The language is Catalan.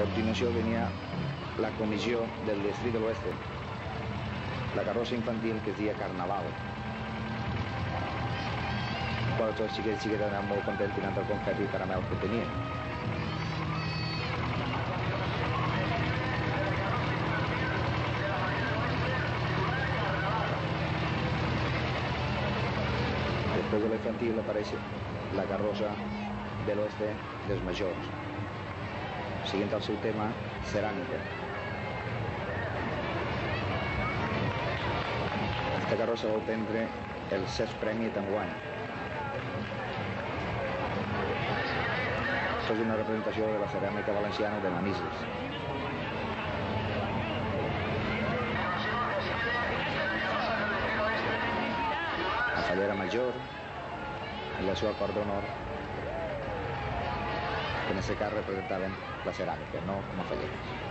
continuació venia la comissió del districte de l'Oeste, la carrossa infantil que es deia Carnaval, quan tots els xiquets i xiquetes anaven molt contents tirant el confeti i caramel que tenien. Després de la infantil apareix la carrossa de l'Oeste dels majors, seguint el seu tema ceràmica. Aquesta carrossa va prendre el 6è premi d'enguany. Això és una representació de la ceràmica valenciana de Manises. La Fallera Major i la seva cort d'honor, que en aquest cas representaven la ceràmica, no com a falleres.